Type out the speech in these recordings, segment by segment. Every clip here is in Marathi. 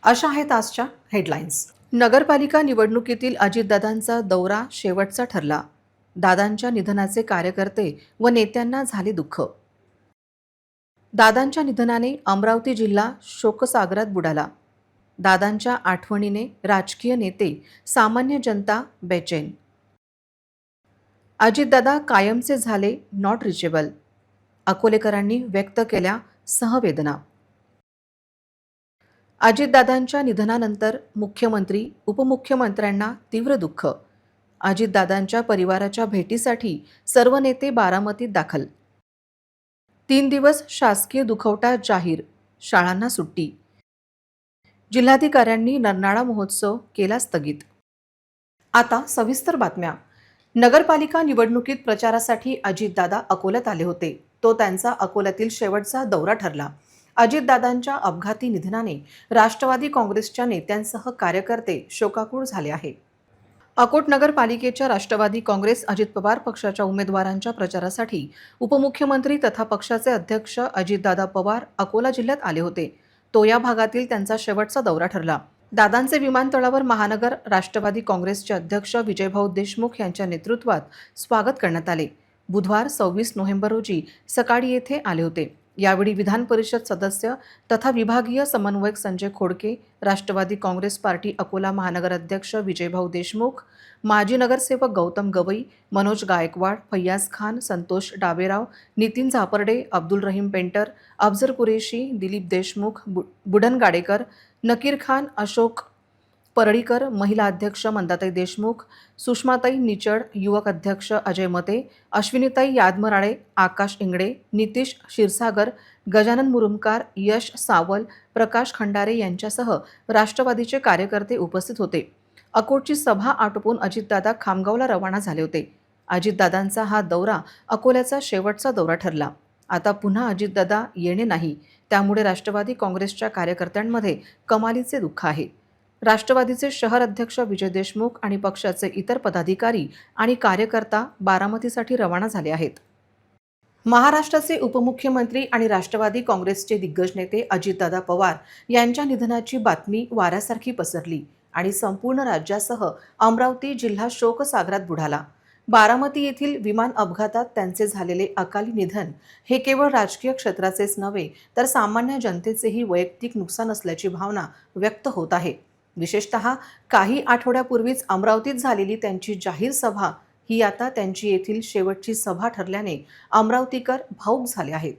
अशा आहेत आजच्या हेडलाईन्स. नगरपालिका निवडणुकीतील अजितदादांचा दौरा शेवटचा ठरला. दादांच्या निधनाचे कार्यकर्ते व नेत्यांना झाले दुःख. दादांच्या निधनाने अमरावती जिल्हा शोकसागरात बुडाला. दादांच्या आठवणीने राजकीय नेते, सामान्य जनता बेचैन. अजितदादा कायमचे झाले नॉट रिचेबल. अकोलेकरांनी व्यक्त केल्या सहवेदना. अजितदादांच्या निधनानंतर मुख्यमंत्री, उपमुख्यमंत्र्यांना तीव्र दुःख. अजितदादांच्या परिवाराच्या भेटीसाठी सर्व नेते बारामतीत दाखल. 3 दिवस शासकीय दुखवटा जाहीर, शाळांना सुट्टी. जिल्हाधिकाऱ्यांनी नरनाळा महोत्सव केला स्थगित. आता सविस्तर बातम्या. नगरपालिका निवडणुकीत प्रचारासाठी अजितदादा अकोल्यात आले होते. तो त्यांचा अकोल्यातील शेवटचा दौरा ठरला. अजितदादांच्या अपघाती निधनाने राष्ट्रवादी काँग्रेसच्या नेत्यांसह कार्यकर्ते शोकाकूळ झाले आहे. अकोट नगरपालिकेच्या राष्ट्रवादी काँग्रेस अजित पवार पक्षाच्या उमेदवारांच्या प्रचारासाठी उपमुख्यमंत्री तथा पक्षाचे अध्यक्ष अजितदादा पवार अकोला जिल्ह्यात आले होते. तो या भागातील त्यांचा शेवटचा दौरा ठरला. दादांचे विमानतळावर महानगर राष्ट्रवादी काँग्रेसचे अध्यक्ष विजयभाऊ देशमुख यांच्या नेतृत्वात स्वागत करण्यात आले. बुधवार 26 नोव्हेंबर रोजी सकाळी येथे आले होते. यावेळी विधान परिषद सदस्य तथा विभागीय समन्वयक संजय खोडके, राष्ट्रवादी काँग्रेस पार्टी अकोला महानगर अध्यक्ष विजयभाऊ देशमुख, माजी नगरसेवक गौतम गवई, मनोज गायकवाड, फैयाज खान, संतोष डाबेराव, नितीन झापर्डे, अब्दुल रहीम पेंटर, अफजल कुरेशी, दिलीप देशमुख, बुडन गाडेकर, नकीर खान, अशोक परळीकर, महिला अध्यक्ष मंदाताई देशमुख, सुषमाताई निचड, युवक अध्यक्ष अजय मते, अश्विनीताई यादमराळे, आकाश इंगडे, नितीश क्षीरसागर, गजानन मुरुमकार, यश सावल, प्रकाश खंडारे यांच्यासह राष्ट्रवादीचे कार्यकर्ते उपस्थित होते. अकोटची सभा आटोपून अजितदादा खामगावला रवाना झाले होते. अजितदादांचा हा दौरा अकोल्याचा शेवटचा दौरा ठरला. आता पुन्हा अजितदादा येणे नाही, त्यामुळे राष्ट्रवादी काँग्रेसच्या कार्यकर्त्यांमध्ये कमालीचे दुःख आहे. राष्ट्रवादीचे शहर अध्यक्ष विजय देशमुख आणि पक्षाचे इतर पदाधिकारी आणि कार्यकर्ता बारामतीसाठी रवाना झाले आहेत. महाराष्ट्राचे उपमुख्यमंत्री आणि राष्ट्रवादी काँग्रेसचे दिग्गज नेते अजितदादा पवार यांच्या निधनाची बातमी वाऱ्यासारखी पसरली आणि संपूर्ण राज्यासह अमरावती जिल्हा शोकसागरात बुडाला. बारामती येथील विमान अपघातात त्यांचे झालेले अकाली निधन हे केवळ राजकीय क्षेत्राचेच नव्हे तर सामान्य जनतेचेही वैयक्तिक नुकसान असल्याची भावना व्यक्त होत आहे. विशेषतः काही आठवड्यापूर्वीच अमरावतीत झालेली त्यांची जाहीर सभा ही आता त्यांची येथील शेवटची सभा ठरल्याने अमरावतीकर भावुक झाले आहेत.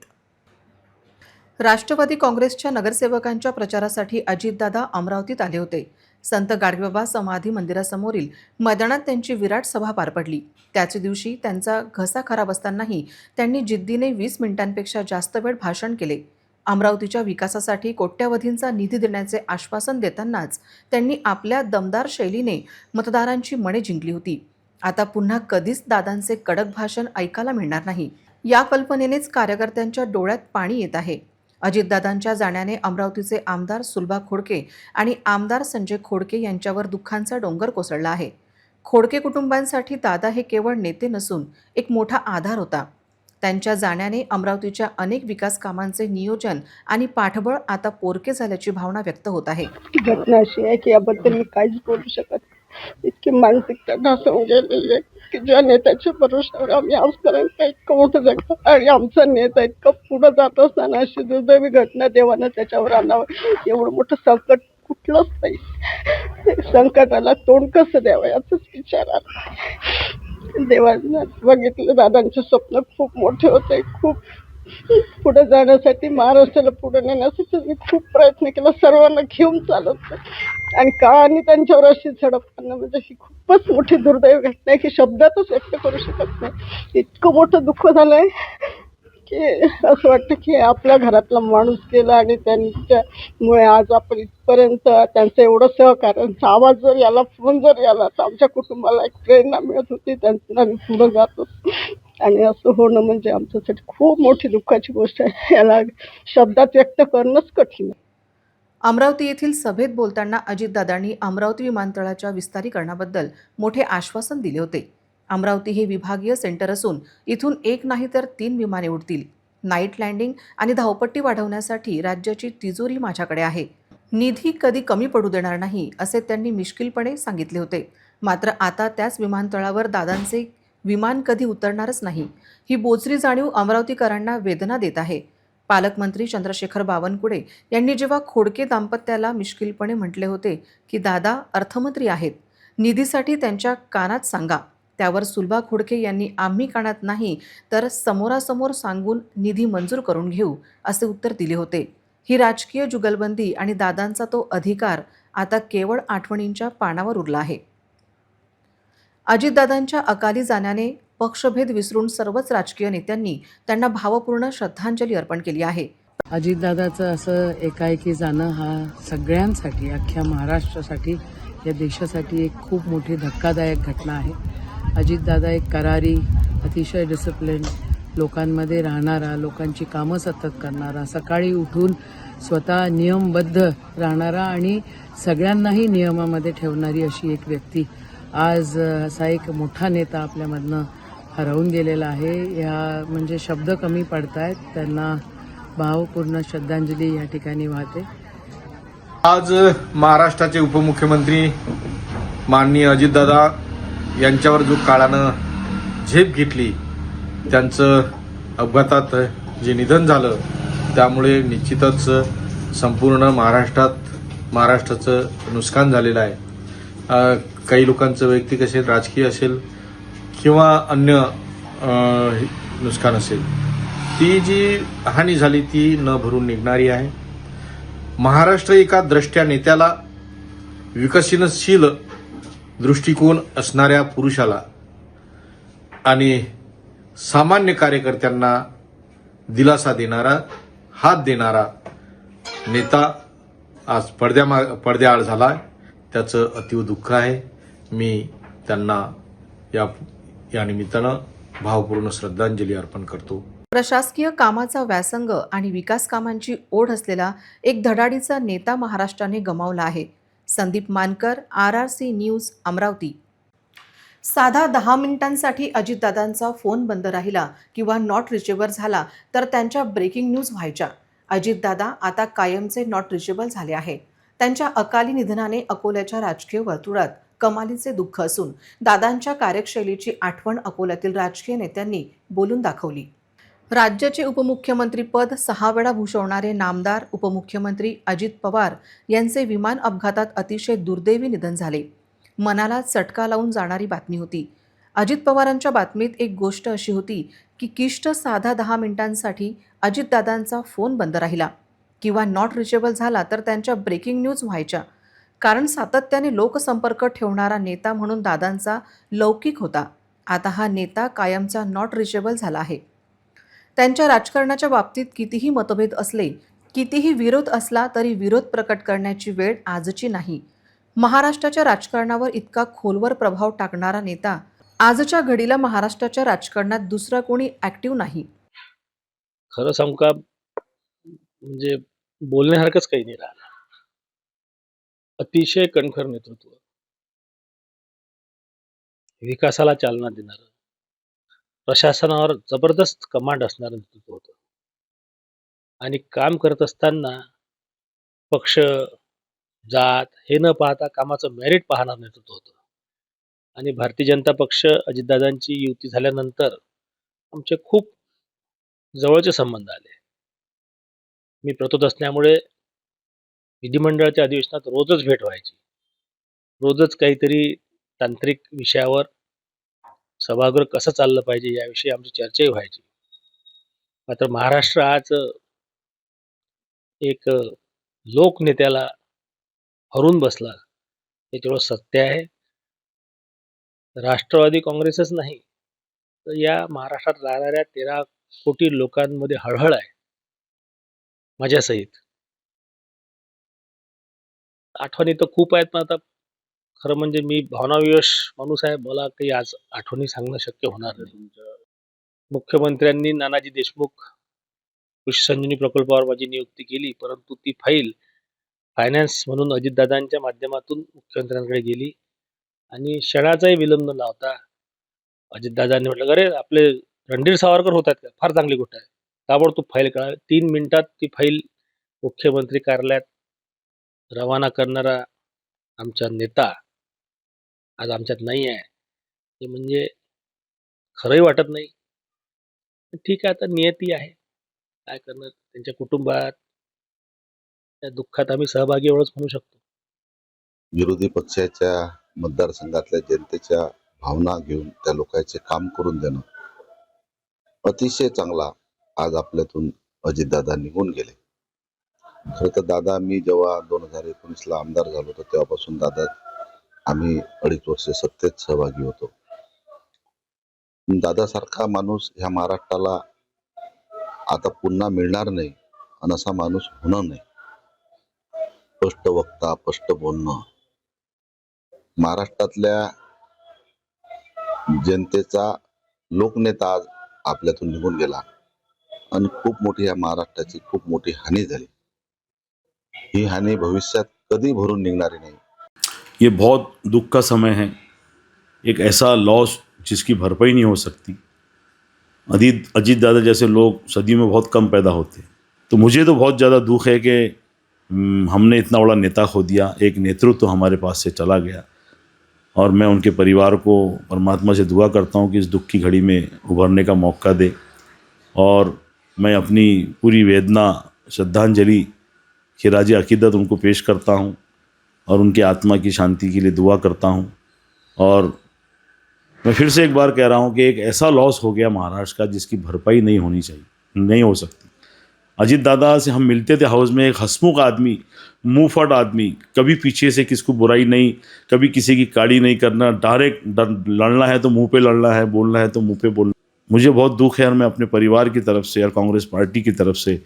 राष्ट्रवादी काँग्रेसच्या नगरसेवकांच्या प्रचारासाठी अजितदादा अमरावतीत आले होते. संत गाडगेबाबा समाधी मंदिरासमोरील मैदानात त्यांची विराट सभा पार पडली. त्याच दिवशी त्यांचा घसा खराब असतानाही त्यांनी जिद्दीने 20 मिनिटांपेक्षा जास्त वेळ भाषण केले. अमरावतीच्या विकासासाठी कोट्यवधींचा निधी देण्याचे आश्वासन देतानाच त्यांनी आपल्या दमदार शैलीने मतदारांची मने जिंकली होती. आता पुन्हा कधीच दादांचे कडक भाषण ऐकायला मिळणार नाही, या कल्पनेनेच कार्यकर्त्यांच्या डोळ्यात पाणी येत आहे. अजितदादांच्या जाण्याने अमरावतीचे आमदार सुलभा खोडके आणि आमदार संजय खोडके यांच्यावर दुःखांचा डोंगर कोसळला आहे. खोडके कुटुंबांसाठी दादा हे केवळ नेते नसून एक मोठा आधार होता. त्यांच्या जाण्याने अमरावतीच्या अनेक विकास कामांचे नियोजन आणि पाठबळ आता पोरके झाल्याची भावना व्यक्त होत आहे. घटना अशी आहे की याबद्दल मी काहीच बोलू शकत. इतकी मानसिकता ढासळून गेलेली आहे की ज्या नेत्याच्या भरोश्यावर आम्ही आजपर्यंत इतकं मोठं जगतो आणि आमचा नेता इतकं पुढं जात असताना अशी दुर्दैवी घटना देवानं त्याच्यावर आणावं. एवढं मोठं संकट कुठलंच नाही. संकटाला तोंड कसं द्यावं याचाच विचार आला. देवानं बघितलं, दादांचे स्वप्न खूप मोठे होते. खूप पुढे जाण्यासाठी, महाराष्ट्राला पुढे नेण्यासाठी मी खूप प्रयत्न केला, सर्वांना घेऊन चालत आणि का आणि त्यांच्यावर अशी झडप करणं म्हणजे ही खूपच मोठी दुर्दैवी घटना आहे की शब्दातच व्यक्त करू शकत नाही. इतकं मोठं दुःख झालंय की असं वाटतं की आपल्या घरातला माणूस गेला आणि त्यांच्यामुळे आज आपण इथपर्यंत त्यांचं एवढं सहकार्य, आवाज जर याला, फोन जर याला तर आमच्या कुटुंबाला एक प्रेरणा मिळत होती. त्यांना आम्ही पुढं जातो आणि असं होणं म्हणजे आमच्यासाठी खूप मोठी दुःखाची गोष्ट आहे. याला शब्दात व्यक्त करणंच कठीण आहे. अमरावती येथील सभेत बोलताना अजितदादांनी अमरावती विमानतळाच्या विस्तारीकरणाबद्दल मोठे आश्वासन दिले होते. अमरावती हे विभागीय सेंटर असून इथून एक नाही तर 3 विमाने उडतील. नाईट लँडिंग आणि धावपट्टी वाढवण्यासाठी राज्याची तिजोरी माझ्याकडे आहे. निधी कधी कमी पडू देणार नाही असे त्यांनी मिश्किलपणे सांगितले होते. मात्र आता त्याच विमानतळावर दादांचे विमान कधी उतरणारच नाही, ही बोचरी जाणीव अमरावतीकरांना वेदना देत आहे. पालकमंत्री चंद्रशेखर बावनकुळे यांनी जेव्हा खोडके दाम्पत्याला मिश्किलपणे म्हटले होते की दादा अर्थमंत्री आहेत, निधीसाठी त्यांच्या कानात सांगा, त्यावर सुलभा खोडके यांनी आम्ही कानात नाही तर समोरासमोर सांगून निधी मंजूर करून घेऊ असे उत्तर दिले होते. ही राजकीय जुगलबंदी आणि दादांचा तो अधिकार आता केवळ आठवणींच्या पानावर उरला आहे. अजितदादांच्या अकाली जाण्याने पक्षभेद विसरून सर्वच राजकीय नेत्यांनी त्यांना भावपूर्ण श्रद्धांजली अर्पण केली आहे. अजितदादाचं असं एकाएकी जाणं हा सगळ्यांसाठी, अख्ख्या महाराष्ट्रासाठी, या देशासाठी एक खूप मोठी धक्कादायक घटना आहे. अजितदादा एक करारी, अतिशय डिसिप्लिन, लोकांमध्ये राहणारा, लोकांची कामं सतत करणारा, सकाळी उठून स्वतः नियमबद्ध राहणारा आणि सगळ्यांनाही नियमामध्ये ठेवणारी अशी एक व्यक्ती आज असा एक मोठा नेता आपल्यामधनं हरवून गेलेला आहे. या म्हणजे शब्द कमी पडत आहेत. त्यांना भावपूर्ण श्रद्धांजली या ठिकाणी वाहते. आज महाराष्ट्राचे उपमुख्यमंत्री माननीय अजितदादा यांच्यावर जो काळानं झेप घेतली, त्यांचं अपघातात जे निधन झालं, त्यामुळे निश्चितच संपूर्ण महाराष्ट्राचं नुकसान झालेलं आहे. काही लोकांचं वैयक्तिक असेल, राजकीय असेल किंवा अन्य नुकसान असेल, ती जी हानी झाली ती न भरून निघणारी आहे. महाराष्ट्र एका द्रष्ट्या नेत्याला, विकसनशील दृष्टिकोन असणाऱ्या पुरुषाला आणि सामान्य कार्यकर्त्यांना दिलासा देणारा, हात देणारा नेता आज पडद्याआड झाला. त्याचं अतीव दुःख आहे. मी त्यांना या निमित्तानं भावपूर्ण श्रद्धांजली अर्पण करतो. प्रशासकीय कामाचा व्यासंग आणि विकास कामांची ओढ असलेला एक धडाडीचा नेता महाराष्ट्राने गमावला आहे. संदीप मानकर, RRC न्यूज, अमरावती. साधा 10 मिनिटांसाठी अजितदादांचा फोन बंद राहिला किंवा नॉट रिचेबल झाला तर त्यांच्या ब्रेकिंग न्यूज व्हायच्या. अजितदादा आता कायमचे नॉट रिचेबल झाले आहे. त्यांच्या अकाली निधनाने अकोल्याच्या राजकीय वर्तुळात कमालीचे दुःख असून दादांच्या कार्यशैलीची आठवण अकोल्यातील राजकीय नेत्यांनी बोलून दाखवली. राज्याचे उपमुख्यमंत्रीपद 6 वेळा भूषवणारे नामदार उपमुख्यमंत्री अजित पवार यांचे विमान अपघातात अतिशय दुर्दैवी निधन झाले. मनाला चटका लावून जाणारी बातमी होती. अजित पवारांच्या बातमीत एक गोष्ट अशी होती की किष्ट साधा 10 मिनिटांसाठी अजितदादांचा फोन बंद राहिला किंवा नॉट रिचेबल झाला तर त्यांच्या ब्रेकिंग न्यूज व्हायच्या. कारण सातत्याने लोकसंपर्क ठेवणारा नेता म्हणून दादांचा लौकिक होता. आता हा नेता कायमचा नॉट रिचेबल झाला आहे. त्यांच्या राजकारणाच्या बाबतीत कितीही मतभेद असले, कितीही विरोध असला तरी विरोध प्रकट करण्याची वेळ आजची नाही. महाराष्ट्राच्या राजकारणावर इतका खोलवर प्रभाव टाकणारा नेता आजच्या घडीला महाराष्ट्राच्या राजकारणात दुसरा कोणी ॲक्टिव्ह नाही. खरं सांगू का, म्हणजे बोलण्यासारखंच काही नाही राहिलं. अतिशय कणखर नेतृत्व, विकासाला चालना देणारं, प्रशासनावर जबरदस्त कमांड असणारं नेतृत्व होतं. आणि काम करत असताना पक्ष, जात हे न पाहता कामाचं मेरिट पाहणार नेतृत्व होतं. आणि भारतीय जनता पक्ष अजितदादांची युती झाल्यानंतर आमचे खूप जवळचे संबंध आले. मी प्रतोद असल्यामुळे विधिमंडळाच्या अधिवेशनात रोजच भेट व्हायची. रोजच काहीतरी तांत्रिक विषयावर सभागृह कसं चाललं पाहिजे याविषयी आमची चर्चाही व्हायची. मात्र महाराष्ट्र आज एक लोकनेत्याला हरून बसला हे तेवढं सत्य आहे. राष्ट्रवादी काँग्रेसच नाही तर या महाराष्ट्रात राहणाऱ्या 13 कोटी लोकांमध्ये हळहळ आहे माझ्यासहित. आठवणी तर खूप आहेत, पण आता खरं म्हणजे मी भावनाविवश माणूस आहे. मला काही आज आठवणी सांगणं शक्य होणार नाही. मुख्यमंत्र्यांनी नानाजी देशमुख कृषी संजीवनी प्रकल्पावर माझी नियुक्ती केली, परंतु ती फाईल फायनान्स म्हणून अजितदादांच्या माध्यमातून मुख्यमंत्र्यांकडे गेली आणि क्षणाचाही विलंब न लावता अजितदादांनी म्हटलं, अरे आपले रणधीर सावरकर होतात का, फार चांगली गोष्ट आहे, ताबडतोब फाईल कळा. 3 मिनिटात ती फाईल मुख्यमंत्री कार्यालयात रवाना करणारा आमचा नेता आज आमच्यात नाही आहे, हे म्हणजे खरंही वाटत नाही. पण ठीक आहे, आता नियती आहे, काय करणार. त्यांच्या कुटुंबात त्या दुःखात आम्ही सहभागी एवढंच म्हणू शकतो. विरोधी पक्षाच्या मतदारसंघातल्या जनतेच्या भावना घेऊन त्या लोकांचे काम करून देणं अतिशय चांगला. आज आपल्यातून अजितदादा निघून गेले. खरं तर दादा, मी जेव्हा 2019ला आमदार झालो होतो तेव्हापासून दादा आम्ही 2.5 वर्ष सत्तेत सहभागी होतो. दादासारखा माणूस ह्या महाराष्ट्राला आता पुन्हा मिळणार नाही आणि असा माणूस होणार नाही. स्पष्ट वक्ता, स्पष्ट बोलणं, महाराष्ट्रातल्या जनतेचा लोकनेता आज आपल्यातून निघून गेला आणि खूप मोठी या महाराष्ट्राची खूप मोठी हानी झाली. ही हानी भविष्यात कधी भरून निघणारी नाही. ये बहुत दुख का समय है, एक ऐसा लॉस जिसकी भरपाई नहीं हो सकती. अजीत दादा जैसे लोग सदियों में बहुत कम पैदा होते, तो मुझे तो बहुत ज़्यादा दुख है कि हमने इतना बड़ा नेता खो दिया. एक नेतृत्व तो हमारे पास से चला गया और मैं उनके परिवार को परमात्मा से दुआ करता हूँ कि इस दुख की घड़ी में उभरने का मौका दे. और मैं अपनी पूरी वेदना, श्रद्धांजलि, खिराज अकीदत उनको पेश करता हूँ और उनके आत्मा की शांति के लिए दुआ करता हूँ. और मैं फिर से एक बार कह रहा हूँ कि एक ऐसा लॉस हो गया महाराष्ट्र का जिसकी भरपाई नहीं होनी चाहिए, नहीं हो सकती. अजीत दादा से हम मिलते थे हाउस में, एक हंसमुख आदमी, मुंहफट आदमी, कभी पीछे से किसको बुराई नहीं, कभी किसी की काड़ी नहीं करना, डायरेक्ट लड़ना है तो मुंह पे लड़ना है, बोलना है तो मुंह पे बोलना. मुझे बहुत दुख है और मैं अपने परिवार की तरफ से और कांग्रेस पार्टी की तरफ से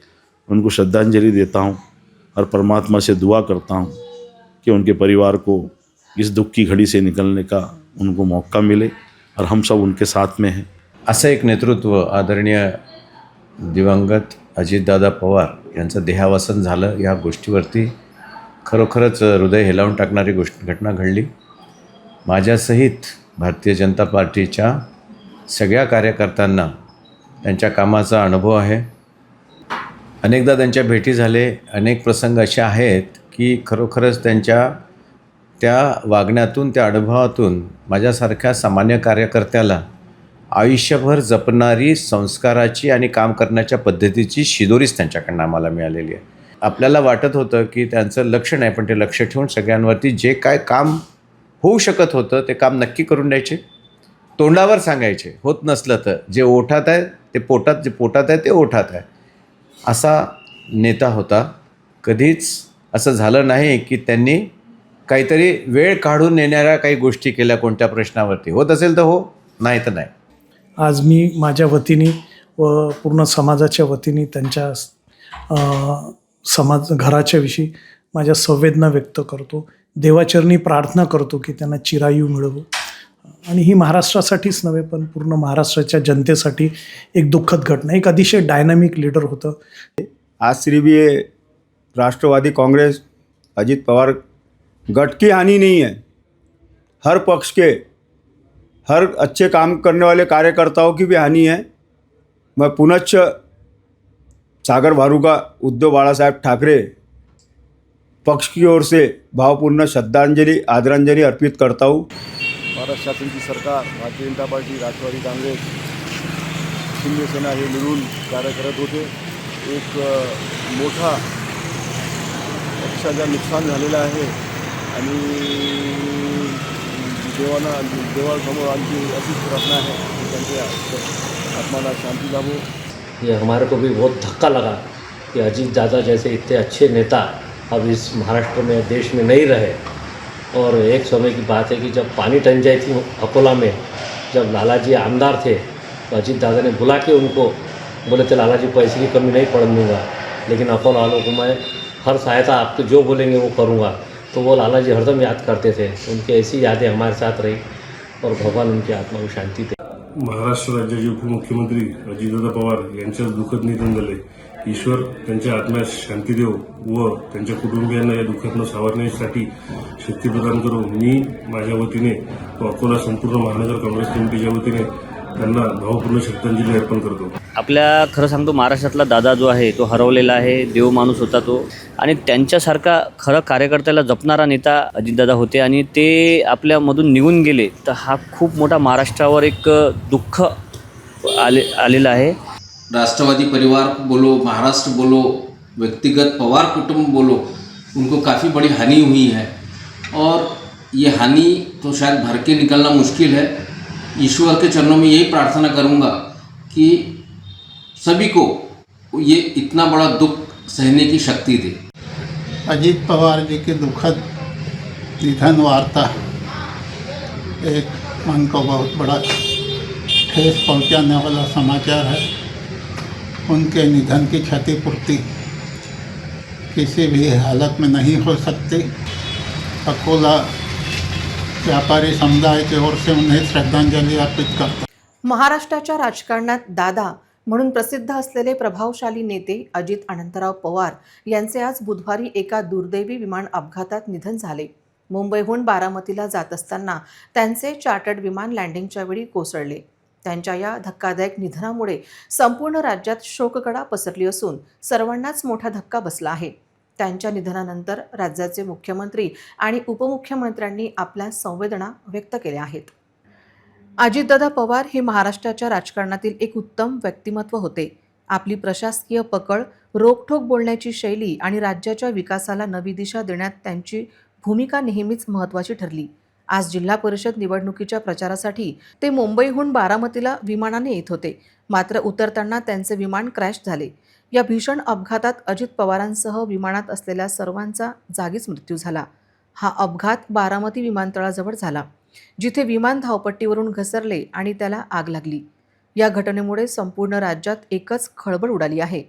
उनको श्रद्धांजलि देता हूँ और परमात्मा से दुआ करता हूँ कि उनके परिवार को इस दुख की घड़ी से निकलने का उनको मौका मिले और हम सब उनके साथ में हैं. असं एक नेतृत्व आदरणीय दिवंगत अजितदादा पवार यांचं देहावसन झालं, या गोष्टीवरती खरोखरच हृदय हेलावून टाकणारी घटना घडली. माझ्यासहित भारतीय जनता पार्टीच्या सगळ्या कार्यकर्त्यांना त्यांच्या कामाचा अनुभव आहे. अनेकदा त्यांच्या भेटी झाले. अनेक प्रसंग असे आहेत की खरोखरच त्यांच्या त्या वागण्यातून, त्या अनुभवातून माझ्यासारख्या सामान्य कार्यकर्त्याला आयुष्यभर जपणारी संस्काराची आणि काम करण्याच्या पद्धतीची शिदोरीच त्यांच्याकडनं आम्हाला मिळालेली आहे. आपल्याला वाटत होतं की त्यांचं लक्ष नाही, पण ते लक्ष ठेवून सगळ्यांवरती जे काय काम होऊ शकत होतं ते काम नक्की करून द्यायचे. तोंडावर सांगायचे, होत नसलं तर जे ओठात आहे ते पोटात, जे पोटात आहे ते ओठात आहे, असा नेता होता. कधीच असं झालं नाही की त्यांनी काहीतरी वेळ काढून येणाऱ्या काही गोष्टी केल्या कोणत्या प्रश्नावरती. होत असेल तर हो, नाही तर नाही. आज मी माझ्या वतीने व पूर्ण समाजाच्या वतीने त्यांच्या घराच्या विषयी माझ्या संवेदना व्यक्त करतो. देवाचरणी प्रार्थना करतो की त्यांना चिरायू मिळवो. आणि ही महाराष्ट्रासाठीच नव्हे पण पूर्ण महाराष्ट्राच्या जनतेसाठी एक दुःखद घटना. एक अतिशय डायनामिक लीडर होतं. आज सिर्फ ये राष्ट्रवादी कांग्रेस अजीत पवार गट की हानि नहीं है, हर पक्ष के, हर अच्छे काम करने वाले कार्यकर्ताओं की भी हानि है. मैं पुनश्च सागर भारूका, उद्धव बाला साहेब ठाकरे पक्ष की ओर से भावपूर्ण श्रद्धांजलि, आदरांजलि अर्पित करता हूँ. महाराष्ट्र शासनाची सरकार, भारतीय जनता पार्टी, राष्ट्रवादी काँग्रेस, शिंदे सेना हे मिळून कार्य करत होते. एक मोठा पक्षाचा नुकसान झालेला आहे आणि देवासमोर आमची अशीच प्रार्थना है कि त्यांच्या आत्माला शांति लाभो. ये हमारे को भी बहुत धक्का लगा कि अजीत दादा जैसे इतने अच्छे नेता अब इस महाराष्ट्र में, देश में नहीं रहे. और एक समय की बात है कि जब पानी टंचाई थी अकोला में, जब लालाजी आमदार थे तो अजीत दादा ने बुला के उनको बोले थे लालाजी पैसे की कमी नहीं पड़ने दूँगा, लेकिन अकोला वालों को मैं हर सहायता आपको जो बोलेंगे वो करूँगा. तो वो लालाजी हरदम याद करते थे. उनकी ऐसी यादें हमारे साथ रही और भगवान उनकी आत्मा को शांति दे. महाराष्ट्र राज्याचे उपमुख्यमंत्री अजितदादा पवार यांच्या दुःखद निधन झाले. ईश्वर त्यांच्या आत्म्यास शांती देव व त्यांच्या कुटुंबियांना या दुःखातून सावरण्यासाठी शक्ती प्रदान करो. मी माझ्या वतीने व अकोला संपूर्ण महानगर काँग्रेस कमिटीच्या वतीने त्यांना भावपूर्ण श्रद्धांजली अर्पण करतो. आपल्या खरं सांगतो महाराष्ट्रातला दादा जो आहे तो हरवलेला आहे, देव माणूस होता तो, आणि त्यांच्यासारखा खरं कार्यकर्त्याला जपणारा नेता अजितदादा होते आणि ते आपल्यामधून निघून गेले. तर हा खूप मोठा महाराष्ट्रावर एक दुःख आलेलं आहे. राष्ट्रवादी परिवार बोलो, महाराष्ट्र बोलो, व्यक्तिगत पवार कुटुंब बोलो, उनको काफ़ी बड़ी हानि हुई है और ये हानि तो शायद भर के निकलना मुश्किल है. ईश्वर के चरणों में यही प्रार्थना करूँगा कि सभी को ये इतना बड़ा दुख सहने की शक्ति दे. अजीत पवार जी की दुखद निधन वार्ता एक मन को बहुत बड़ा ठेस पहुंचाने वाला समाचार है. उनके निधन की क्षतिपूर्ति किसी भी हालत में नहीं हो सकती. अकोला व्यापारी समुदाय की ओर से उन्हें श्रद्धांजलि अर्पित करता. महाराष्ट्राच्या राजकारणात दादा म्हणून प्रसिद्ध असलेले प्रभावशाली नेते अजित अनंतराव पवार यांचे आज बुधवारी एका दुर्दैवी विमान अपघातात निधन झाले. मुंबईहून बारामतीला जात असताना त्यांचे चार्टर्ड विमान लँडिंगच्या वेळी कोसळले. त्यांच्या या धक्कादायक निधनामुळे संपूर्ण राज्यात शोककळा पसरली असून सर्वांनाच मोठा धक्का बसला आहे. त्यांच्या निधनानंतर राज्याचे मुख्यमंत्री आणि उपमुख्यमंत्र्यांनी आपल्या संवेदना व्यक्त केल्या आहेत. अजितदादा पवार हे महाराष्ट्राच्या राजकारणातील एक उत्तम व्यक्तिमत्व होते. आपली प्रशासकीय पकड, रोखठोक बोलण्याची शैली आणि राज्याच्या विकासाला नवी दिशा देण्यात त्यांची भूमिका नेहमीच महत्त्वाची ठरली. आज जिल्हा परिषद निवडणुकीच्या प्रचारासाठी ते मुंबईहून बारामतीला विमानाने येत होते. मात्र उतरताना त्यांचे विमान क्रॅश झाले. या भीषण अपघातात अजित पवारांसह विमानात असलेल्या सर्वांचा जागीच मृत्यू झाला. हा अपघात बारामती विमानतळाजवळ झाला, जिथे विमान धावपट्टीवरून घसरले आणि त्याला आग लागली. या घटनेमुळे संपूर्ण राज्यात एकच खळबळ उडाली आहे.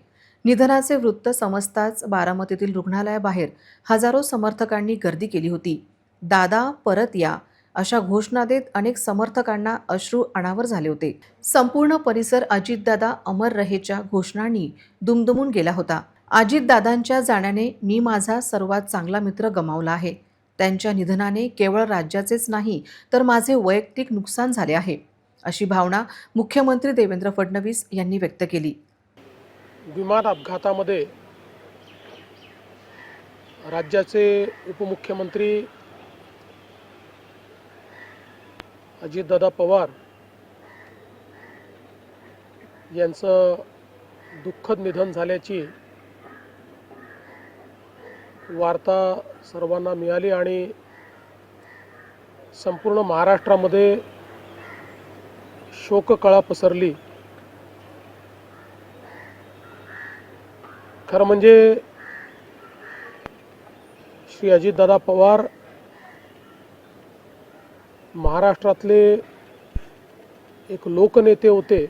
निधनाचे वृत्त समजताच बारामतीतील रुग्णालयाबाहेर हजारो समर्थकांनी गर्दी केली होती. दादा परत या अशा घोषणा देत अनेक समर्थकांना अश्रू अनावर झाले होते. संपूर्ण परिसर अजितदादा अमर रहेच्या घोषणांनी दुमदुमून गेला होता. अजितदादांच्या जाण्याने मी माझा सर्वात चांगला मित्र गमावला आहे. त्यांच्या निधनाने केवळ राज्याचेच नाही तर माझे वैयक्तिक नुकसान झाले आहे, अशी भावना मुख्यमंत्री देवेंद्र फडणवीस यांनी व्यक्त केली. विमान अपघातामध्ये राज्याचे उपमुख्यमंत्री अजितदादा पवार यांचं दुःखद निधन झाल्याची वार्ता सर्वांना मिळाली आणि संपूर्ण महाराष्ट्रामध्ये शोककळा पसरली. खरं म्हणजे श्री अजितदादा पवार महाराष्ट्रातले एक लोकनेते होते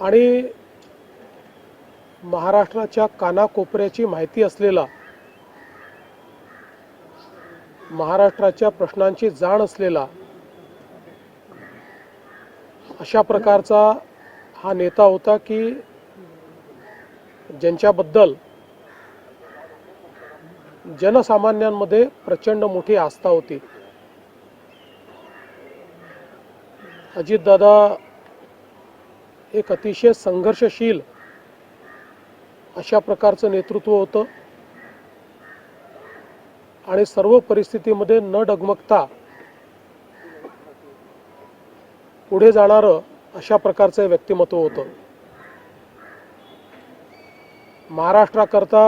आणि महाराष्ट्राच्या कानाकोपऱ्याची माहिती असलेला, महाराष्ट्राच्या प्रश्नांची जाण असलेला अशा प्रकारचा हा नेता होता की ज्यांच्याबद्दल जनसामान्यांमध्ये प्रचंड मोठी आस्था होती. अजितदादा एक अतिशय संघर्षशील अशा प्रकारचं नेतृत्व होतं आणि सर्व परिस्थितीमध्ये न डगमगता पुढे जाणारं अशा प्रकारचं व्यक्तिमत्व होतं. महाराष्ट्राकरता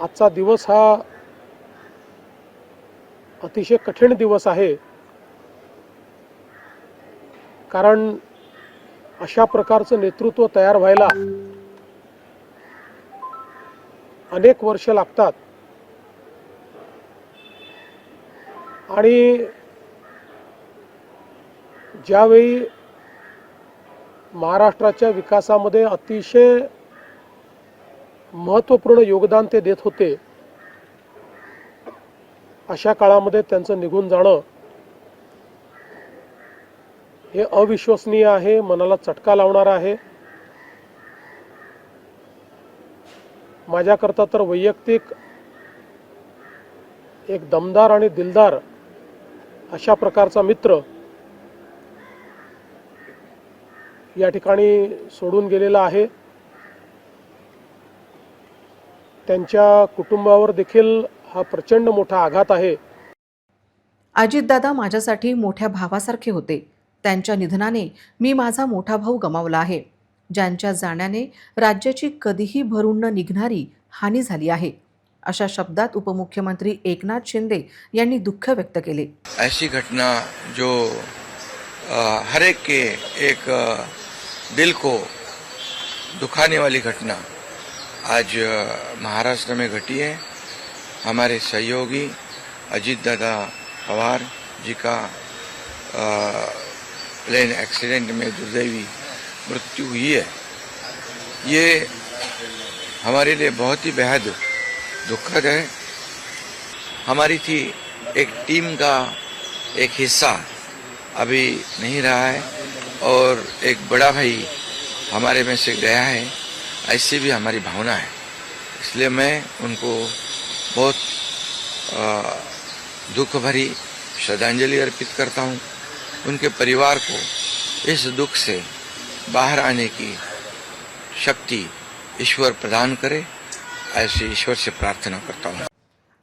आजचा दिवस हा अतिशय कठीण दिवस आहे, कारण अशा प्रकारचं नेतृत्व तयार व्हायला अनेक वर्ष लागतात आणि ज्यावेळी महाराष्ट्राच्या विकासामध्ये अतिशय महत्त्वपूर्ण योगदान ते देत होते, अशा काळामध्ये त्यांचं निघून जाणं हे अविश्वसनीय आहे, मनाला चटका लावणार आहे. माझ्याकरता तर वैयक्तिक एक दमदार आणि दिलदार अशा प्रकारचा मित्र या ठिकाणी सोडून गेलेला आहे. त्यांच्या कुटुंबावर देखील हा प्रचंड मोठा आघात आहे. अजितदादा माझ्यासाठी मोठ्या भावासारखे होते. त्यांच्या निधनाने मी माझा मोठा भाऊ गमावला आहे. ज्यांच्या जाण्याने राज्याची कधीही भरून न निघणारी हानी झाली आहे. अशा शब्दात उपमुख्यमंत्री एकनाथ शिंदे यांनी दुःख व्यक्त केले. ऐसी घटना जो हर एक के एक दिल को दुखाने वाली घटना आज महाराष्ट्र में घटी है. हमारे सहयोगी अजीत दादा पवार जी का प्लेन एक्सीडेंट में दुर्दैवी मृत्यु हुई है. ये हमारे लिए बहुत ही बेहद दुखद है. हमारी थी एक टीम का एक हिस्सा अभी नहीं रहा है और एक बड़ा भाई हमारे में से गया है, ऐसी भी हमारी भावना है. इसलिए मैं उनको बहुत दुख भरी श्रद्धांजलि अर्पित करता हूँ. उनके परिवार को इस दुख से बाहर आने की शक्ति ईश्वर प्रदान करे, ऐसी ईश्वर से प्रार्थना करता हूँ.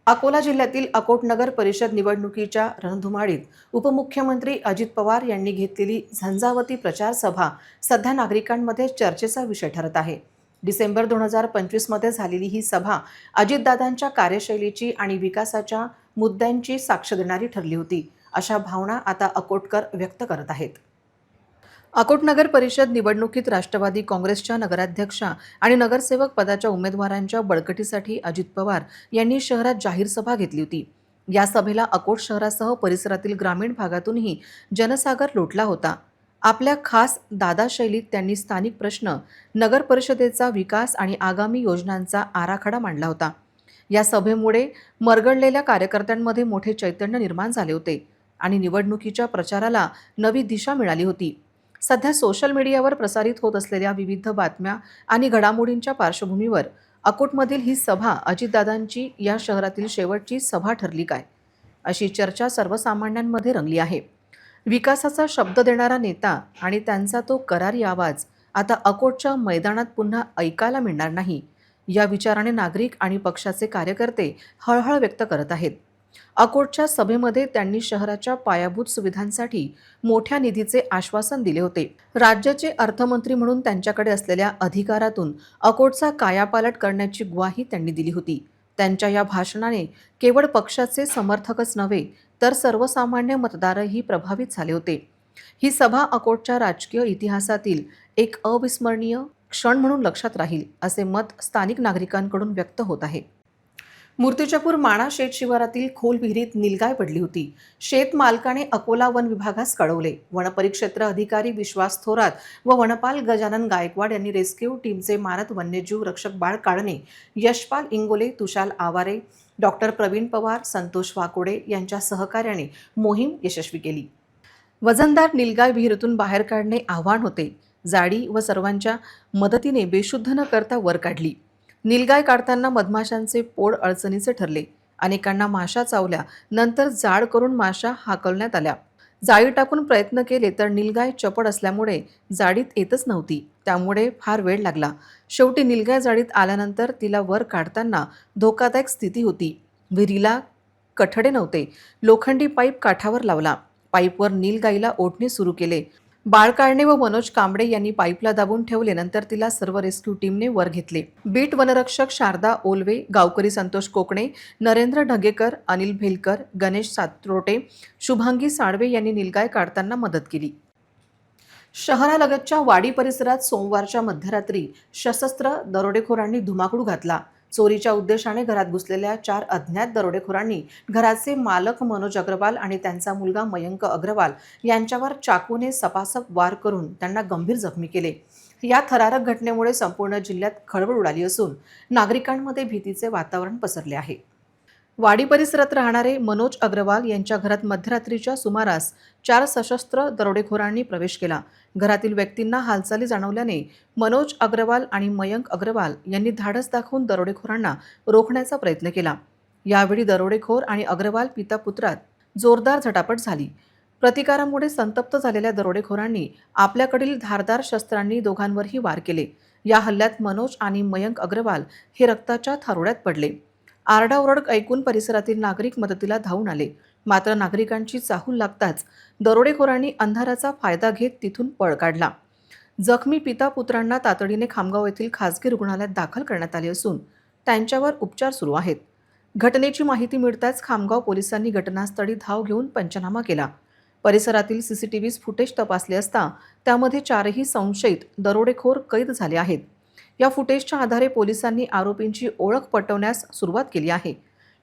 अकोला जिल्ह्यातील अकोट नगर परिषद निवडणुकीच्या रणधुमाळीत उपमुख्यमंत्री अजित पवार यांनी घेतलेली झंझावती प्रचार सभा सध्या नागरिकांमध्ये चर्चेचा विषय ठरत आहे. डिसेंबर 2025 मध्ये झालेली ही सभा अजितदादांच्या कार्यशैलीची आणि विकासाच्या मुद्द्यांची साक्ष देणारी ठरली होती, अशा भावना आता अकोटकर व्यक्त करत आहेत. अकोट नगर परिषद निवडणुकीत राष्ट्रवादी काँग्रेसच्या नगराध्यक्षा आणि नगरसेवक पदाच्या उमेदवारांच्या बळकटीसाठी अजित पवार यांनी शहरात जाहीर सभा घेतली होती. या सभेला अकोट शहरासह परिसरातील ग्रामीण भागातूनही जनसागर लोटला होता. आपल्या खास दादा शैलीत त्यांनी स्थानिक प्रश्न, नगर परिषदेचा विकास आणि आगामी योजनांचा आराखडा मांडला होता. या सभेमुळे मरगळलेल्या कार्यकर्त्यांमध्ये मोठे चैतन्य निर्माण झाले होते आणि निवडणुकीच्या प्रचाराला नवी दिशा मिळाली होती. सध्या सोशल मीडियावर प्रसारित होत असलेल्या विविध बातम्या आणि घडामोडींच्या पार्श्वभूमीवर अकोटमधील ही सभा अजितदादांची या शहरातील शेवटची सभा ठरली काय, अशी चर्चा सर्वसामान्यांमध्ये रंगली आहे. विकासाचा शब्द देणारा नेता आणि त्यांचा तो करारी आवाज आता अकोटच्या मैदानात पुन्हा ऐकायला मिळणार नाही, या विचाराने नागरिक आणि पक्षाचे कार्यकर्ते हळहळ व्यक्त करत आहेत. अकोटच्या सभेमध्ये त्यांनी शहराच्या पायाभूत सुविधांसाठी मोठ्या निधीचे आश्वासन दिले होते. राज्याचे अर्थमंत्री म्हणून त्यांच्याकडे असलेल्या अधिकारातून अकोटचा कायापालट करण्याची ग्वाही त्यांनी दिली होती. त्यांच्या या भाषणाने केवळ पक्षाचे समर्थकच नव्हे तर सर्वसामान्य मतदारही प्रभावित झाले होते. ही सभा अकोटच्या राजकीय इतिहासातील एक अविस्मरणीय क्षण म्हणून लक्षात राहील, असे मत स्थानिक नागरिकांकडून व्यक्त होत आहे. मूर्तिजापूर माणा शेत शिवारातील खोल विहिरीत नीलगाय पडली होती. शेत मालकाने अकोला वन विभागास कळवले. वनपरिक्षेत्र अधिकारी विश्वास थोरात व वनपाल गजानन गायकवाड यांनी रेस्क्यू टीमचे मानद वन्यजीव रक्षक बाळ काळणे, यशपाल इंगोले, तुषार आवारे, डॉक्टर प्रवीण पवार, संतोष वाकोडे यांच्या सहकार्याने मोहीम यशस्वी केली. वजनदार नीलगाय विहिरीतून बाहेर काढणे आव्हान होते. जाडी व सर्वांच्या मदतीने बेशुद्ध न करता वर काढली. नीलगाय काढताना मधमाशांचे पोळ अडचणीचे ठरले. अनेकांना माशा चावल्या. नंतर जाळ करून माशा हाकलण्यात आल्या. जाळी टाकून प्रयत्न केले तर नीलगाय चपळ असल्यामुळे जाळीत येतच नव्हती. त्यामुळे फार वेळ लागला. शेवटी नीलगाय जाळीत आल्यानंतर तिला वर काढताना धोकादायक स्थिती होती. विहिरीला कठडे नव्हते. लोखंडी पाईप काठावर लावला. पाईपवर नीलगाईला ओढणे सुरू केले. बाळ काळणे व मनोज कांबळे यांनी पाईपला दाबून ठेवले. नंतर तिला सर्व रेस्क्यू टीमने वर घेतले. बीट वनरक्षक शारदा ओलवे, गावकरी संतोष कोकणे, नरेंद्र ढगेकर, अनिल भेलकर, गणेश सात्रोटे, शुभांगी साळवे यांनी नीलगाय काढताना मदत केली. शहरालगतच्या वाडी परिसरात सोमवारच्या मध्यरात्री सशस्त्र दरोडेखोरांनी धुमाकूळ घातला. चोरीच्या उद्देशाने घरात घुसलेल्या 4 अज्ञात दरोडेखोरांनी घराचे मालक मनोज अग्रवाल आणि त्यांचा मुलगा मयंक अग्रवाल यांच्यावर चाकूने सपासप वार करून त्यांना गंभीर जखमी केले. या थरारक घटनेमुळे संपूर्ण जिल्ह्यात खळबळ उडाली असून नागरिकांमध्ये भीतीचे वातावरण पसरले आहे. वाडी परिसरात राहणारे मनोज अग्रवाल यांच्या घरात मध्यरात्रीच्या सुमारास 4 सशस्त्र दरोडेखोरांनी प्रवेश केला. घरातील व्यक्तींना हालचाली जाणवल्याने मनोज अग्रवाल आणि मयंक अग्रवाल यांनी धाडस दाखवून दरोडेखोरांना रोखण्याचा प्रयत्न केला. यावेळी दरोडेखोर आणि अग्रवाल पिता पुत्रात जोरदार झटापट झाली. प्रतिकारामुळे संतप्त झालेल्या दरोडेखोरांनी आपल्याकडील धारदार शस्त्रांनी दोघांवरही वार केले. या हल्ल्यात मनोज आणि मयंक अग्रवाल हे रक्ताच्या थारोळ्यात पडले. आरडाओरड ऐकून परिसरातील नागरिक मदतीला धावून आले. मात्र नागरिकांची चाहूल लागताच दरोडेखोरांनी अंधाराचा फायदा घेत तिथून पळ काढला. जखमी पिता पुत्रांना तातडीने खामगाव येथील खासगी रुग्णालयात दाखल करण्यात आले असून त्यांच्यावर उपचार सुरू आहेत. घटनेची माहिती मिळताच खामगाव पोलिसांनी घटनास्थळी धाव घेऊन पंचनामा केला. परिसरातील सीसीटीव्ही फुटेज तपासले असता त्यामध्ये 4ही संशयित दरोडेखोर कैद झाले आहेत. या फुटेजच्या आधारे पोलिसांनी आरोपींची ओळख पटवण्यास सुरुवात केली आहे.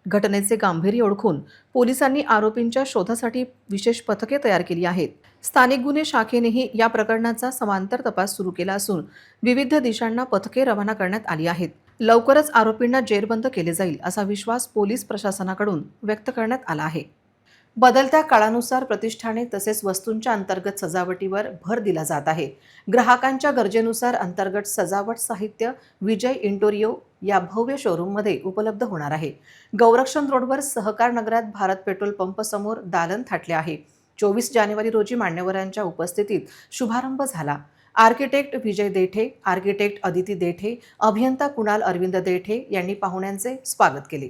घटनेचे गांभीर्य ओळखून पोलिसांनी आरोपींच्या शोधासाठी विशेष पथके तयार केली आहेत. स्थानिक गुन्हे शाखेनेही या प्रकरणाचा समांतर तपास सुरू केला असून विविध दिशांना पथके रवाना करण्यात आली आहेत. लवकरच आरोपींना जेरबंद केले जाईल असा विश्वास पोलीस प्रशासनाकडून व्यक्त करण्यात आला आहे. बदलत्या काळानुसार प्रतिष्ठाने तसेच वस्तूंच्या अंतर्गत सजावटीवर भर दिला जात आहे. ग्राहकांच्या गरजेनुसार अंतर्गत सजावट साहित्य विजय इंटोरियो या भव्य शोरूममध्ये उपलब्ध होणार आहे. गौरक्षण रोडवर सहकार नगरात भारत पेट्रोल पंप समोर दालन थाटले आहे. 24 जानेवारी रोजी मान्यवरांच्या उपस्थितीत शुभारंभ झाला. आर्किटेक्ट विजय देठे, आर्किटेक्ट अदिती देठे, अभियंता कुणाल अरविंद देठे यांनी पाहुण्यांचे स्वागत केले.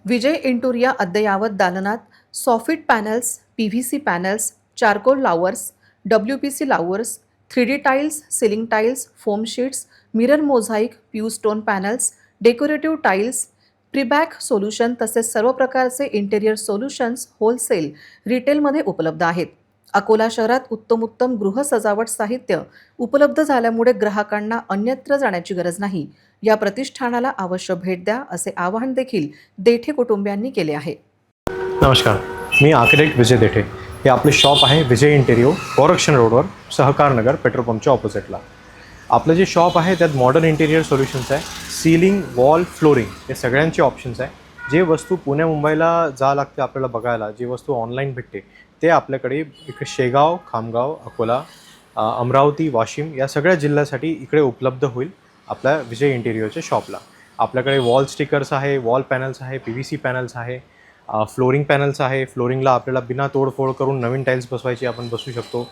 विजय इंटोरिया अद्ययावत दालनात soffit panels, PVC panels, charcoal louvers, WPC louvers, 3D tiles, ceiling tiles, foam sheets, mirror mosaic, प्यू स्टोन पॅनल्स, डेकोरेटिव्ह टाइल्स, प्रीबॅक सोल्युशन तसेच सर्व प्रकारचे इंटेरियर सोल्युशन्स होलसेल रिटेलमध्ये उपलब्ध आहेत. अकोला शहरात उत्तमोत्तम गृह सजावट साहित्य उपलब्ध झाल्यामुळे ग्राहकांना अन्यत्र जाण्याची गरज नाही. या प्रतिष्ठानाला अवश्य भेट द्या असे आवाहन देखील देठे कुटुंबियांनी केले आहे. नमस्कार, मी आर्किटेक्ट विजय देठे. हे आपले शॉप आहे विजय इंटेरियो, गोरक्षण रोडवर, सहकार नगर, पेट्रोल पंपच्या ऑपोजिटला. आपलं जे शॉप आहे त्यात मॉडर्न इंटेरियर सोल्युशन्स आहे. सीलिंग, वॉल, फ्लोरिंग हे सगळ्यांचे ऑप्शन्स आहे. जे वस्तू पुण्या मुंबईला जा लागते आपल्याला बघायला, जी वस्तू ऑनलाईन भेटते ते आपल्याकडे इकडे शेगाव, खामगाव, अकोला, अमरावती, वाशिम या सगळ्या जिल्ह्यासाठी इकडे उपलब्ध होईल आपल्या विजय इंटेरियरच्या शॉपला. आपल्याकडे वॉल स्टिकर्स आहे, वॉल पॅनल्स आहे, PVC पॅनल्स आहे, फ्लोरिंग पॅनल्स आहे. फ्लोरिंगला आपल्याला बिना तोडफोड करून नवीन टाईल्स बसवायची आपण बसू शकतो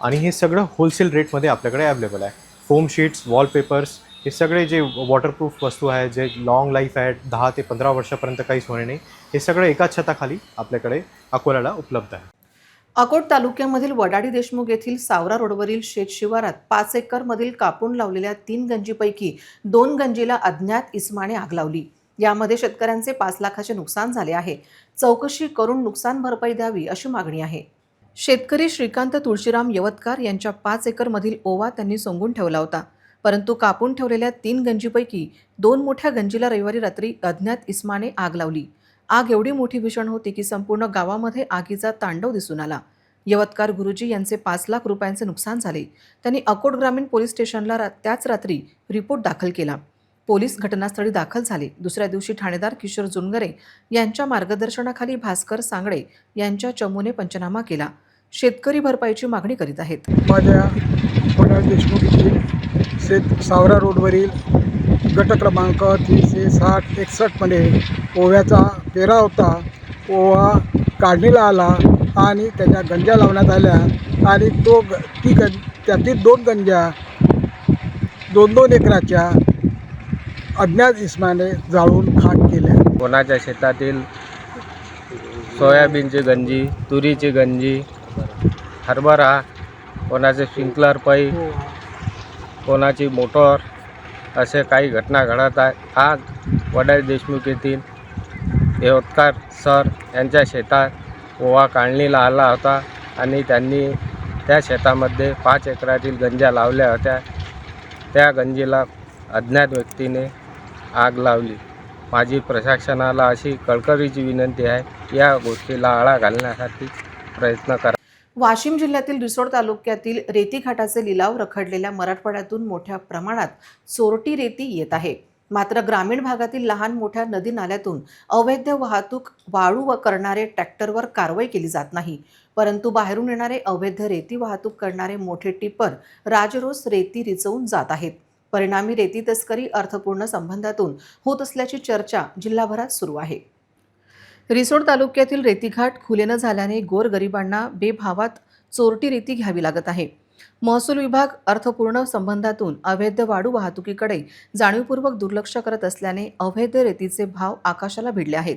आणि हे सगळं होलसेल रेटमध्ये आपल्याकडे अवेलेबल आहे. फोम शीट्स, वॉलपेपर्स हे सगळे जे वॉटरप्रूफ वस्तू आहे, जे लॉंग लाईफ आहे, 10 ते 15 वर्षापर्यंत काहीच होणे नाही, हे सगळं एकाच छताखाली आपल्याकडे अकोल्याला उपलब्ध आहे. अकोट तालुक्यामधील वडाडी देशमुख येथील सावरा रोडवरील शेत शिवारात 5 एकरमधील कापून लावलेल्या 3 गंजीपैकी 2 गंजीला अज्ञात इसमाने आग लावली. यामध्ये शेतकऱ्यांचे 5 लाखाचे नुकसान झाले आहे. चौकशी करून नुकसान भरपाई द्यावी अशी मागणी आहे. शेतकरी श्रीकांत तुळशीराम यवतकार यांच्या 5 एकरमधील ओवा त्यांनी सोंगून ठेवला होता. परंतु कापून ठेवलेल्या 3 गंजीपैकी 2 मोठ्या गंजीला रविवारी रात्री अज्ञात इसमाने आग लावली. आग एवढी मोठी भीषण होती की संपूर्ण गावामध्ये आगीचा तांडव दिसून आला. यवतकार गुरुजी यांचे 5 लाख रुपयांचे नुकसान झाले. त्यांनी अकोट ग्रामीण पोलीस स्टेशनला त्याच रात्री रिपोर्ट दाखल केला. पोलीस घटनास्थळी दाखल झाले. दुसऱ्या दिवशी ठाणेदार किशोर जुनगरे यांच्या मार्गदर्शनाखाली भास्कर सांगडे यांच्या चमूने पंचनामा केला. शेतकरी भरपाईची मागणी करीत आहेत. माझ्या वडाडी देशमुख येथील शेत सावरा रोडवरील गट क्रमांक 360-61 मध्ये ओव्याचा पेरा होता. ओवा काढणीला आला आणि त्याच्या गंजा लावण्यात आल्या आणि त्यातील 2 गंजा 2-2 एकराच्या अज्ञात इसमाने जाळून खाक केल्या. कोणाच्या शेतातील सोयाबीनची गंजी, तुरीची गंजी, हरभरा, कोणाचे स्प्रिंकलर पाईप, कोणाची मोटर, असे काही घटना घडत आहे. आज वडाडी देशमुख येथील यवतकार सर यांच्या शेतात ओवा काढणीला आला होता आणि त्यांनी त्या शेतामध्ये 5 एकरातील गंजा लावल्या होत्या. त्या गंजीला अज्ञात व्यक्तीने आग लावली. माझी प्रशासनाला अशी कळकळीची विनंती आहे, या गोष्टीला आळा घालण्यासाठी प्रयत्न करा. वाशिम जिल्ह्यातील रिसोड तालुक्यातील रेती घाटाचे लिलाव रखडलेल्या मराठवाड्यातून मोठ्या प्रमाणात चोरटी रेती येत आहे. मात्र ग्रामीण भागातील लहान मोठ्या नदी नाल्यातून अवैध वाहतूक वाळू करणारे ट्रॅक्टरवर कारवाई केली जात नाही. परंतु बाहेरून येणारे अवैध रेती वाहतूक करणारे मोठे टिप्पर राजरोस रेती रिचवून जात आहेत. परिणामी रेती तस्करी अर्थपूर्ण संबंधातून होत असल्याची चर्चा जिल्हाभरात सुरू आहे. रिसोड तालुक्यातील रेतीघाट खुले न झाल्याने गोरगरिबांना बेभावात चोरटी रेती घ्यावी लागत आहे. महसूल विभाग अर्थपूर्ण संबंधातून अवैध वाळू वाहतुकीकडे जाणीवपूर्वक दुर्लक्ष करत असल्याने अवैध रेतीचे भाव आकाशाला भिडले आहेत.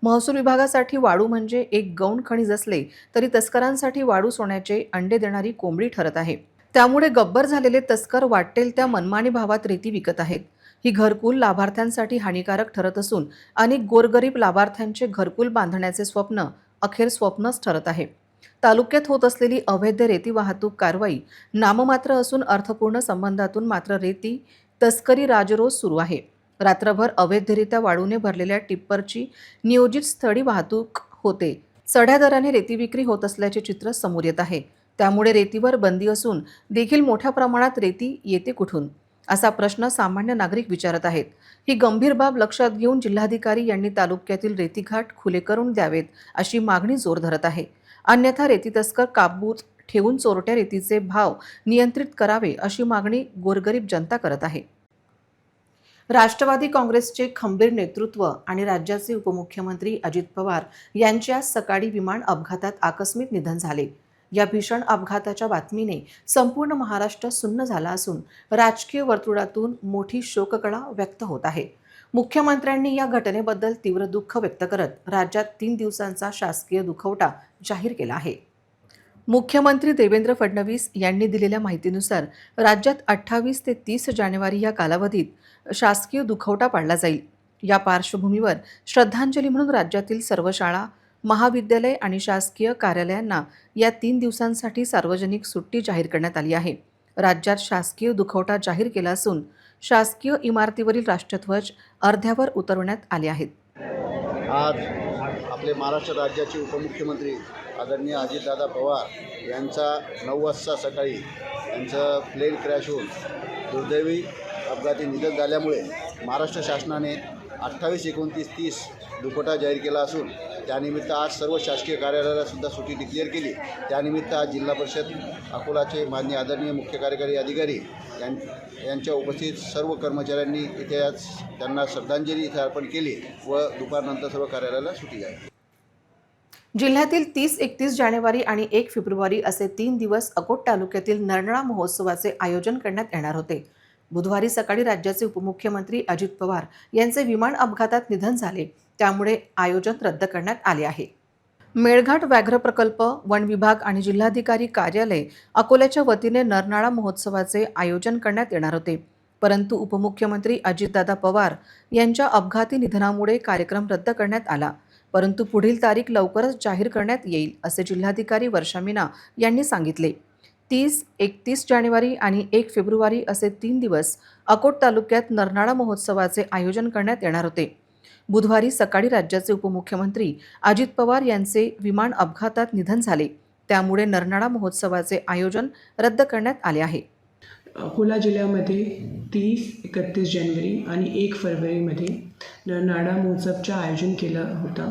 महसूल विभागासाठी वाळू म्हणजे एक गौण खनिज असले तरी तस्करांसाठी वाळू सोन्याचे अंडे देणारी कोंबडी ठरत आहे. त्यामुळे गब्बर झालेले तस्कर वाटेल त्या मनमानी भावात रेती विकत आहेत. ही घरकुल लाभार्थ्यांसाठी हानिकारक ठरत असून अनेक गोरगरीब लाभार्थ्यांचे घरकुल बांधण्याचे स्वप्न अखेर स्वप्नच ठरत आहे. तालुक्यात होत असलेली अवैध रेती वाहतूक कारवाई नाममात्र असून अर्थपूर्ण संबंधातून मात्र रेती तस्करी राजरोज सुरू आहे. रात्रभर अवैधरित्या वाळूने भरलेल्या टिप्परची नियोजित स्थळी वाहतूक होते. चढ्या दराने रेती विक्री होत असल्याचे चित्र समोर येत आहे. त्यामुळे रेतीवर बंदी असून देखील मोठ्या प्रमाणात रेती येते कुठून, असा प्रश्न सामान्य नागरिक विचारत आहेत. ही गंभीर बाब लक्षात घेऊन जिल्हाधिकारी यांनी तालुक्यातील रेतीघाट खुले करून द्यावेत अशी मागणी जोर धरत आहे. अन्यथा रेती तस्कर काबूत ठेवून चोरट्या रेतीचे भाव नियंत्रित करावे अशी मागणी गोरगरीब जनता करत आहे. राष्ट्रवादी काँग्रेसचे खंबीर नेतृत्व आणि राज्याचे उपमुख्यमंत्री अजित पवार यांचे आज सकाळी विमान अपघातात आकस्मिक निधन झाले. या भीषण अपघाताच्या बातमीने संपूर्ण महाराष्ट्र सुन्न झाला असून राजकीय वर्तुळातून मोठी शोककळा व्यक्त होत आहे. मुख्यमंत्र्यांनी या घटनेबद्दल तीव्र दुःख व्यक्त करत राज्यात 3 दिवसांचा शासकीय दुखवटा जाहीर केला आहे. मुख्यमंत्री देवेंद्र फडणवीस यांनी दिलेल्या माहितीनुसार राज्यात 28 ते 30 जानेवारी या कालावधीत शासकीय दुखवटा पाळला जाईल. या पार्श्वभूमीवर श्रद्धांजली म्हणून राज्यातील सर्व शाळा, महाविद्यालय आणि शासकीय कार्यालयांना या 3 दिवसांसाठी सार्वजनिक सुट्टी जाहीर करण्यात आली आहे. राज्यात शासकीय दुखवटा जाहीर केला असून शासकीय इमारतीवरील राष्ट्रध्वज अर्ध्यावर उतरवण्यात आले आहेत. आज आपले महाराष्ट्र राज्याचे उपमुख्यमंत्री आदरणीय अजितदादा पवार यांचा 9 वाजता सकाळी यांचं प्लेन क्रॅश होऊन दुर्दैवी अपघाती निधन झाल्यामुळे महाराष्ट्र शासनाने 28, 29, 30 दुखवटा जाहीर केला असून त्यानिमित्त आज सर्व शासकीय कार्यालयाला सुद्धा सुट्टी डिक्लेअर केली. त्यानिमित्त आज जिल्हा परिषद अकोलाचे माननीय आदरणीय मुख्य कार्यकारी अधिकारी यांच्या उपस्थित सर्व कर्मचाऱ्यांनी इथे आज त्यांना श्रद्धांजली इथे अर्पण केली व दुपारनंतर सर्व कार्यालयाला सुट्टी जाहीर. जिल्ह्यातील 30, 31 जानेवारी आणि 1 फेब्रुवारी असे 3 दिवस अकोट तालुक्यातील नरनाळा महोत्सवाचे आयोजन करण्यात येणार होते. बुधवारी सकाळी राज्याचे उपमुख्यमंत्री अजित पवार यांचे विमान अपघातात निधन झाले. त्यामुळे आयोजन रद्द करण्यात आले आहे. मेळघाट व्याघ्र प्रकल्प, वन विभाग आणि जिल्हाधिकारी कार्यालय अकोल्याच्या वतीने नरनाळा महोत्सवाचे आयोजन करण्यात येणार होते. परंतु उपमुख्यमंत्री अजितदादा पवार यांच्या अपघाती निधनामुळे कार्यक्रम रद्द करण्यात आला. परंतु पुढील तारीख लवकरच जाहीर करण्यात येईल असे जिल्हाधिकारी वर्षा मीना यांनी सांगितले. 30, 31 जानेवारी आणि 1 फेब्रुवारी असे 3 दिवस अकोट तालुक्यात नरनाळा महोत्सवाचे आयोजन करण्यात येणार होते. बुधवारी सकाळी राज्याचे उपमुख्यमंत्री अजित पवार यांचे विमान अपघातात निधन झाले. त्यामुळे नरनाळा महोत्सवाचे आयोजन रद्द करण्यात आले आहे. अकोला जिल्ह्यामध्ये 30, 31 जानेवारी आणि 1 फरवरीमध्ये नरनाळा महोत्सवचं आयोजन केलं होतं.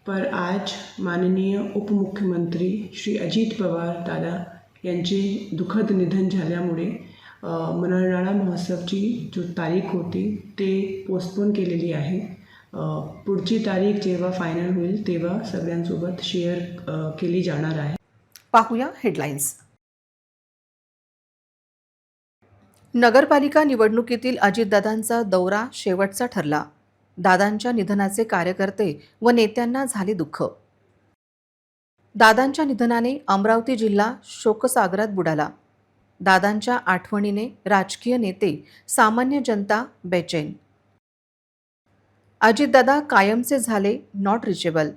पर आज माननीय उपमुख्यमंत्री श्री अजित पवार दादा यांचे दुःखद निधन झाल्यामुळे नरनाळा महोत्सवची जो तारीख होती ते पोस्टपोन केलेली आहे. पुढची तारीख जेव्हा फायनल होईल तेव्हा सगळ्यांसोबत शेअर केली जाणार आहे. पाहूया हेडलाईन्स. नगरपालिका निवडणुकीतील अजितदादांचा दौरा शेवटचा ठरला. दादांच्या निधनाचे कार्यकर्ते व नेत्यांना झाले दुःख. दादांच्या निधनाने अमरावती जिल्हा शोकसागरात बुडाला. दादांच्या आठवणीने राजकीय नेते, सामान्य जनता बेचैन. अजितदादा कायमचे झाले नॉट रिचेबल.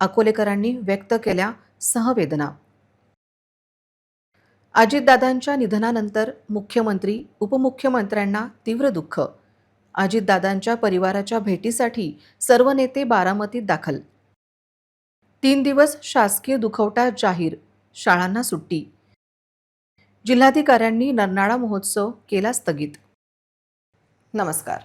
अकोलेकरांनी व्यक्त केल्या सहवेदना. अजितदादांच्या निधनानंतर मुख्यमंत्री, उपमुख्यमंत्र्यांना तीव्र दुःख. अजितदादांच्या परिवाराच्या भेटीसाठी सर्व नेते बारामतीत दाखल. 3 दिवस शासकीय दुखवटा जाहीर, शाळांना सुट्टी. जिल्हाधिकाऱ्यांनी नरनाळा महोत्सव केला स्थगित. नमस्कार.